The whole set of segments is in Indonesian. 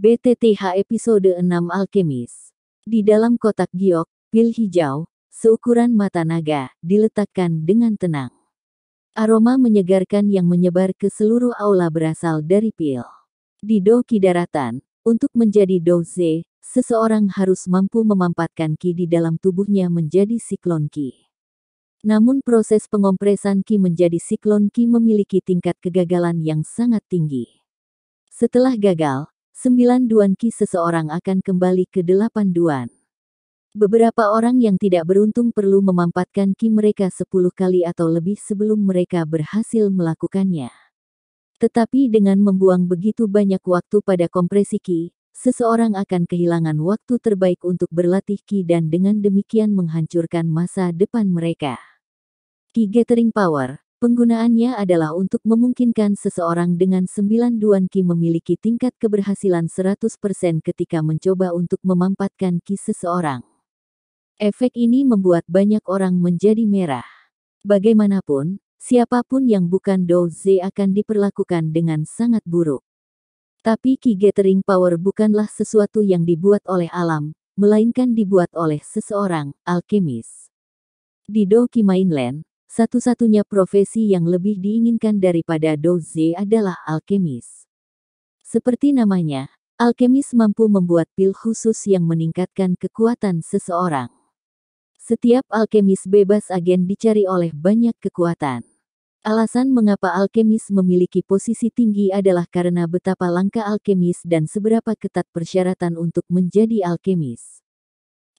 BTTH episode 6 Alkemis. Di dalam kotak giok, pil hijau, seukuran mata naga, diletakkan dengan tenang. Aroma menyegarkan yang menyebar ke seluruh aula berasal dari pil. Di Doki daratan, untuk menjadi Douze, seseorang harus mampu memampatkan ki di dalam tubuhnya menjadi siklon ki. Namun proses pengompresan ki menjadi siklon ki memiliki tingkat kegagalan yang sangat tinggi. Setelah gagal, 9 duan ki seseorang akan kembali ke 8 duan. Beberapa orang yang tidak beruntung perlu memampatkan ki mereka 10 kali atau lebih sebelum mereka berhasil melakukannya. Tetapi dengan membuang begitu banyak waktu pada kompresi ki, seseorang akan kehilangan waktu terbaik untuk berlatih ki dan dengan demikian menghancurkan masa depan mereka. Ki Gathering Power, penggunaannya adalah untuk memungkinkan seseorang dengan 9 duan ki memiliki tingkat keberhasilan 100% ketika mencoba untuk memampatkan ki seseorang. Efek ini membuat banyak orang menjadi merah. Bagaimanapun, siapapun yang bukan Douze akan diperlakukan dengan sangat buruk. Tapi Ki Gathering Power bukanlah sesuatu yang dibuat oleh alam, melainkan dibuat oleh seseorang, alkemis. Di Doki Mainland, satu-satunya profesi yang lebih diinginkan daripada Douze adalah alkemis. Seperti namanya, alkemis mampu membuat pil khusus yang meningkatkan kekuatan seseorang. Setiap alkemis bebas agen dicari oleh banyak kekuatan. Alasan mengapa alkemis memiliki posisi tinggi adalah karena betapa langka alkemis dan seberapa ketat persyaratan untuk menjadi alkemis.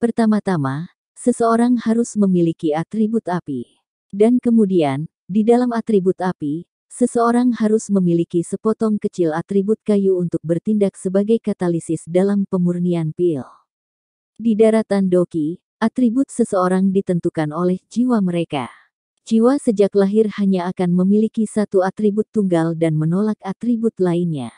Pertama-tama, seseorang harus memiliki atribut api. Dan kemudian, di dalam atribut api, seseorang harus memiliki sepotong kecil atribut kayu untuk bertindak sebagai katalisis dalam pemurnian pil. Di daratan Doki, atribut seseorang ditentukan oleh jiwa mereka. Jiwa sejak lahir hanya akan memiliki satu atribut tunggal dan menolak atribut lainnya.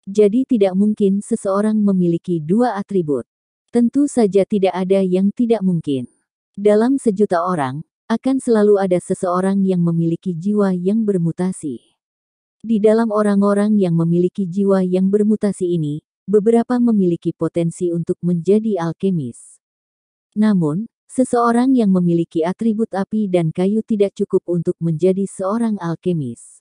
Jadi tidak mungkin seseorang memiliki dua atribut. Tentu saja tidak ada yang tidak mungkin. Dalam sejuta orang, akan selalu ada seseorang yang memiliki jiwa yang bermutasi. Di dalam orang-orang yang memiliki jiwa yang bermutasi ini, beberapa memiliki potensi untuk menjadi alkemis. Namun, seseorang yang memiliki atribut api dan kayu tidak cukup untuk menjadi seorang alkemis.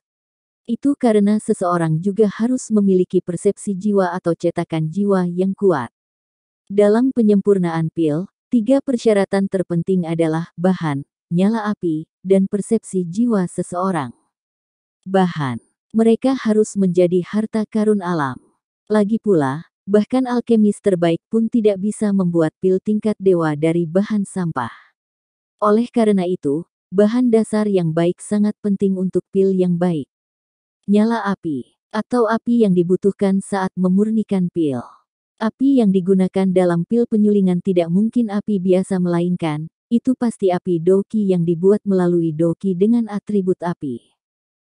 Itu karena seseorang juga harus memiliki persepsi jiwa atau cetakan jiwa yang kuat. Dalam penyempurnaan pil, 3 persyaratan terpenting adalah bahan, nyala api, dan persepsi jiwa seseorang. Bahan. Mereka harus menjadi harta karun alam. Lagi pula, bahkan alkemis terbaik pun tidak bisa membuat pil tingkat dewa dari bahan sampah. Oleh karena itu, bahan dasar yang baik sangat penting untuk pil yang baik. Nyala api, atau api yang dibutuhkan saat memurnikan pil. Api yang digunakan dalam pil penyulingan tidak mungkin api biasa melainkan, itu pasti api Doki yang dibuat melalui Doki dengan atribut api.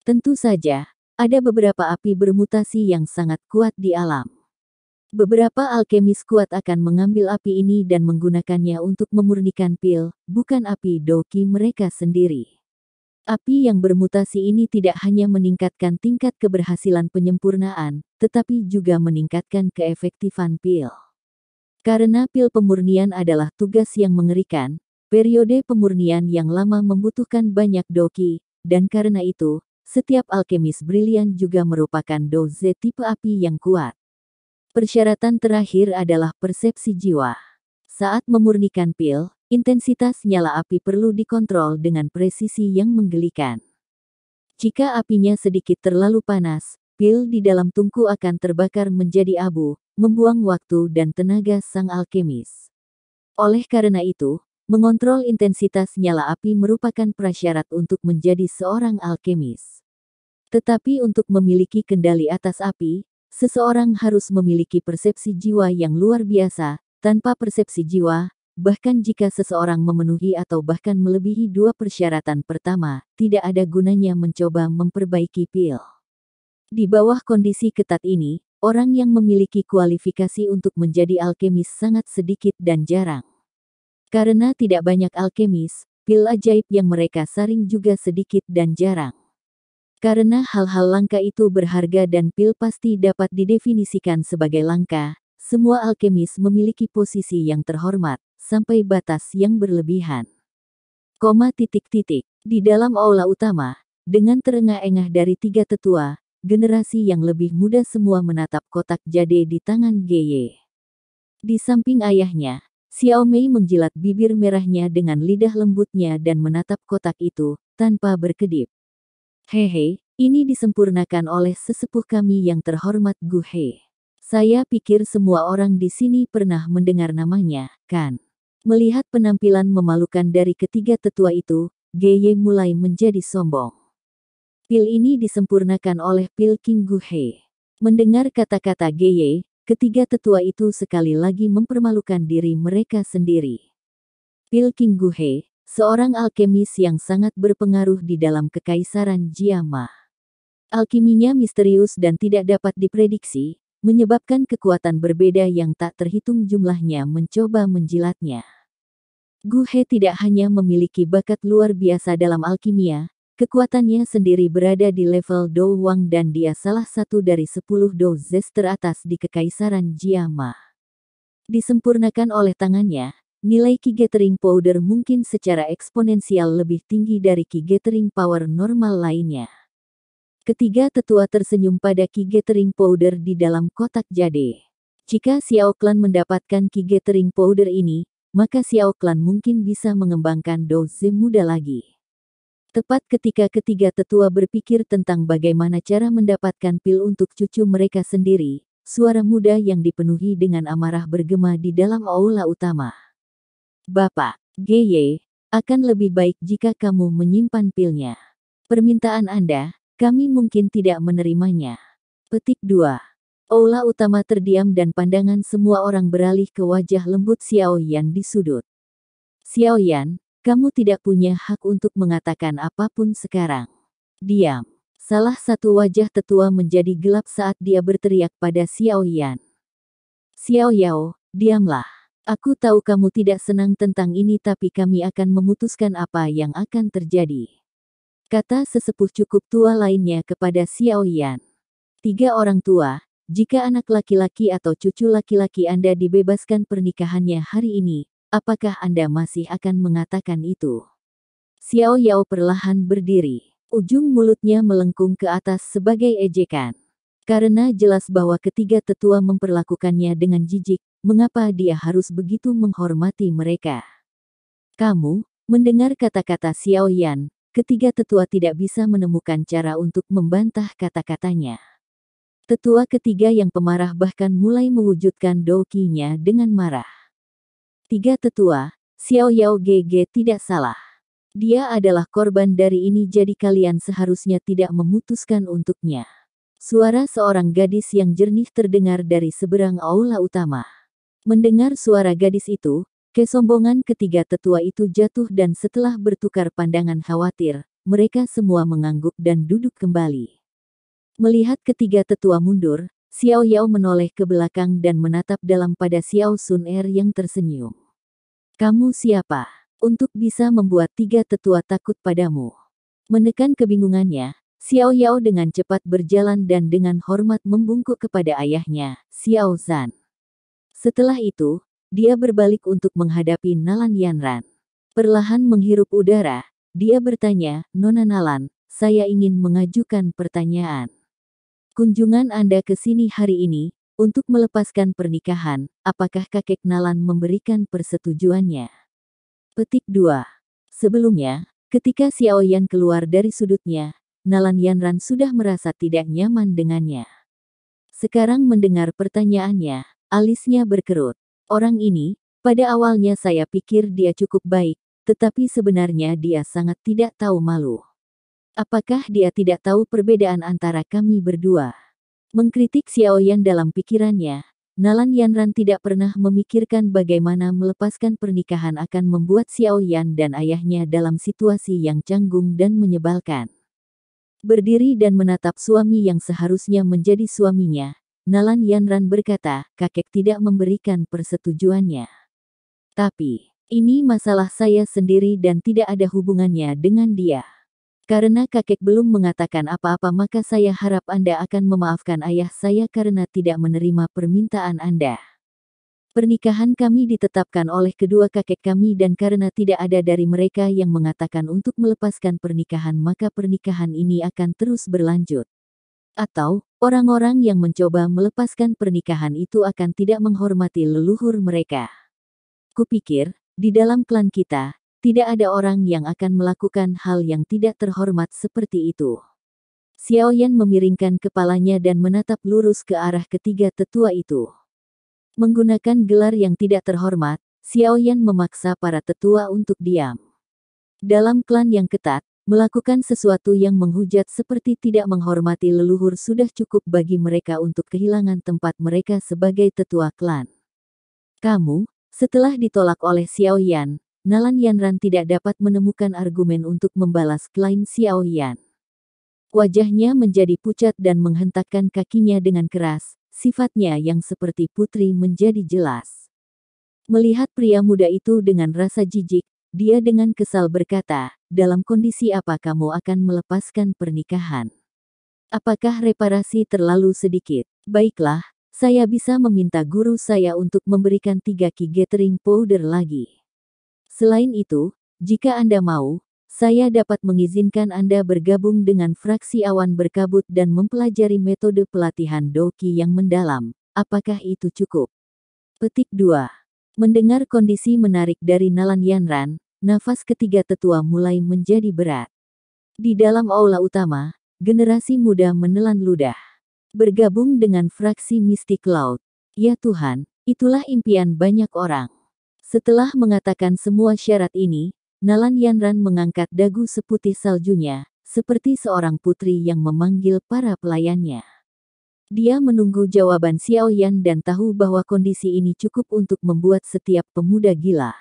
Tentu saja, ada beberapa api bermutasi yang sangat kuat di alam. Beberapa alkemis kuat akan mengambil api ini dan menggunakannya untuk memurnikan pil, bukan api Doki mereka sendiri. Api yang bermutasi ini tidak hanya meningkatkan tingkat keberhasilan penyempurnaan, tetapi juga meningkatkan keefektifan pil. Karena pil pemurnian adalah tugas yang mengerikan, periode pemurnian yang lama membutuhkan banyak Doki, dan karena itu, setiap alkemis brilian juga merupakan Douze tipe api yang kuat. Persyaratan terakhir adalah persepsi jiwa. Saat memurnikan pil, intensitas nyala api perlu dikontrol dengan presisi yang menggelikan. Jika apinya sedikit terlalu panas, pil di dalam tungku akan terbakar menjadi abu, membuang waktu dan tenaga sang alkemis. Oleh karena itu, mengontrol intensitas nyala api merupakan prasyarat untuk menjadi seorang alkemis. Tetapi untuk memiliki kendali atas api, seseorang harus memiliki persepsi jiwa yang luar biasa. Tanpa persepsi jiwa, bahkan jika seseorang memenuhi atau bahkan melebihi 2 persyaratan pertama, tidak ada gunanya mencoba memperbaiki pil. Di bawah kondisi ketat ini, orang yang memiliki kualifikasi untuk menjadi alkemis sangat sedikit dan jarang. Karena tidak banyak alkemis, pil ajaib yang mereka saring juga sedikit dan jarang. Karena hal-hal langka itu berharga dan pil pasti dapat didefinisikan sebagai langka, semua alkemis memiliki posisi yang terhormat, sampai batas yang berlebihan. Di dalam aula utama, dengan terengah-engah dari 3 tetua, generasi yang lebih muda semua menatap kotak jade di tangan Gye. Di samping ayahnya, Xiao Mei menjilat bibir merahnya dengan lidah lembutnya dan menatap kotak itu, tanpa berkedip. Hehe, ini disempurnakan oleh sesepuh kami yang terhormat Gu He. Saya pikir semua orang di sini pernah mendengar namanya, kan? Melihat penampilan memalukan dari ketiga tetua itu, Gye mulai menjadi sombong. Pil ini disempurnakan oleh pil King Gu He. Mendengar kata-kata Gye, ketiga tetua itu sekali lagi mempermalukan diri mereka sendiri. Pil King Gu He, seorang alkemis yang sangat berpengaruh di dalam kekaisaran Jiama. Alkiminya misterius dan tidak dapat diprediksi, menyebabkan kekuatan berbeda yang tak terhitung jumlahnya mencoba menjilatnya. Gu He tidak hanya memiliki bakat luar biasa dalam alkimia, kekuatannya sendiri berada di level Do Wang dan dia salah satu dari 10 Do Zes teratas di kekaisaran Jiama. Disempurnakan oleh tangannya, nilai Qi Gathering Powder mungkin secara eksponensial lebih tinggi dari Qi Gathering Power normal lainnya. Ketiga tetua tersenyum pada Qi Gathering Powder di dalam kotak jade. Jika Xiao Clan mendapatkan Qi Gathering Powder ini, maka Xiao Clan mungkin bisa mengembangkan Doze muda lagi. Tepat ketika ketiga tetua berpikir tentang bagaimana cara mendapatkan pil untuk cucu mereka sendiri, suara muda yang dipenuhi dengan amarah bergema di dalam aula utama. Bapak, Gye, akan lebih baik jika kamu menyimpan pilnya. Permintaan Anda, kami mungkin tidak menerimanya. Petik 2. Aula utama terdiam dan pandangan semua orang beralih ke wajah lembut Xiao Yan di sudut. Xiao Yan, kamu tidak punya hak untuk mengatakan apapun sekarang. Diam. Salah satu wajah tetua menjadi gelap saat dia berteriak pada Xiao Yan. Xiao Yao, diamlah. Aku tahu kamu tidak senang tentang ini tapi kami akan memutuskan apa yang akan terjadi. Kata sesepuh cukup tua lainnya kepada Xiao Yan. 3 orang tua, jika anak laki-laki atau cucu laki-laki Anda dibebaskan pernikahannya hari ini, apakah Anda masih akan mengatakan itu? Xiao Yao perlahan berdiri. Ujung mulutnya melengkung ke atas sebagai ejekan. Karena jelas bahwa ketiga tetua memperlakukannya dengan jijik, mengapa dia harus begitu menghormati mereka? Kamu, mendengar kata-kata Xiao Yan, ketiga tetua tidak bisa menemukan cara untuk membantah kata-katanya. Tetua ketiga yang pemarah bahkan mulai mewujudkan doki-nya dengan marah. 3 tetua, Xiao Yao Gege tidak salah. Dia adalah korban dari ini jadi kalian seharusnya tidak memutuskan untuknya. Suara seorang gadis yang jernih terdengar dari seberang aula utama. Mendengar suara gadis itu, kesombongan ketiga tetua itu jatuh dan setelah bertukar pandangan khawatir, mereka semua mengangguk dan duduk kembali. Melihat ketiga tetua mundur, Xiao Yao menoleh ke belakang dan menatap dalam pada Xiao Sun Er yang tersenyum. Kamu siapa? Untuk bisa membuat 3 tetua takut padamu. Menekan kebingungannya, Xiao Yao dengan cepat berjalan dan dengan hormat membungkuk kepada ayahnya, Xiao Zhan. Setelah itu, dia berbalik untuk menghadapi Nalan Yanran. Perlahan menghirup udara, dia bertanya, Nona Nalan, saya ingin mengajukan pertanyaan. Kunjungan Anda ke sini hari ini, untuk melepaskan pernikahan, apakah kakek Nalan memberikan persetujuannya? Petik 2. Sebelumnya, ketika Xiao Yan keluar dari sudutnya, Nalan Yanran sudah merasa tidak nyaman dengannya. Sekarang mendengar pertanyaannya, alisnya berkerut. Orang ini, pada awalnya saya pikir dia cukup baik, tetapi sebenarnya dia sangat tidak tahu malu. Apakah dia tidak tahu perbedaan antara kami berdua? Mengkritik Xiao Yan dalam pikirannya, Nalan Yanran tidak pernah memikirkan bagaimana melepaskan pernikahan akan membuat Xiao Yan dan ayahnya dalam situasi yang canggung dan menyebalkan. Berdiri dan menatap suami yang seharusnya menjadi suaminya, Nalan Yanran berkata, kakek tidak memberikan persetujuannya. Tapi, ini masalah saya sendiri dan tidak ada hubungannya dengan dia. Karena kakek belum mengatakan apa-apa maka saya harap Anda akan memaafkan ayah saya karena tidak menerima permintaan Anda. Pernikahan kami ditetapkan oleh kedua kakek kami dan karena tidak ada dari mereka yang mengatakan untuk melepaskan pernikahan maka pernikahan ini akan terus berlanjut. Atau, orang-orang yang mencoba melepaskan pernikahan itu akan tidak menghormati leluhur mereka. Kupikir, di dalam klan kita, tidak ada orang yang akan melakukan hal yang tidak terhormat seperti itu. Xiaoyan memiringkan kepalanya dan menatap lurus ke arah ketiga tetua itu. Menggunakan gelar yang tidak terhormat, Xiaoyan memaksa para tetua untuk diam. Dalam klan yang ketat, melakukan sesuatu yang menghujat seperti tidak menghormati leluhur sudah cukup bagi mereka untuk kehilangan tempat mereka sebagai tetua klan. Kamu, setelah ditolak oleh Xiaoyan, Nalan Yanran tidak dapat menemukan argumen untuk membalas klaim Xiaoyan. Wajahnya menjadi pucat dan menghentakkan kakinya dengan keras. Sifatnya yang seperti putri menjadi jelas. Melihat pria muda itu dengan rasa jijik, dia dengan kesal berkata, dalam kondisi apa kamu akan melepaskan pernikahan? Apakah reparasi terlalu sedikit? Baiklah, saya bisa meminta guru saya untuk memberikan 3 ki gathering powder lagi. Selain itu, jika Anda mau, saya dapat mengizinkan Anda bergabung dengan fraksi awan berkabut dan mempelajari metode pelatihan Doki yang mendalam. Apakah itu cukup? Petik 2. Mendengar kondisi menarik dari Nalan Yanran, nafas ketiga tetua mulai menjadi berat. Di dalam aula utama, generasi muda menelan ludah. Bergabung dengan fraksi Mystic Cloud. Ya Tuhan, itulah impian banyak orang. Setelah mengatakan semua syarat ini, Nalan Yanran mengangkat dagu seputih saljunya, seperti seorang putri yang memanggil para pelayannya. Dia menunggu jawaban Xiaoyan dan tahu bahwa kondisi ini cukup untuk membuat setiap pemuda gila.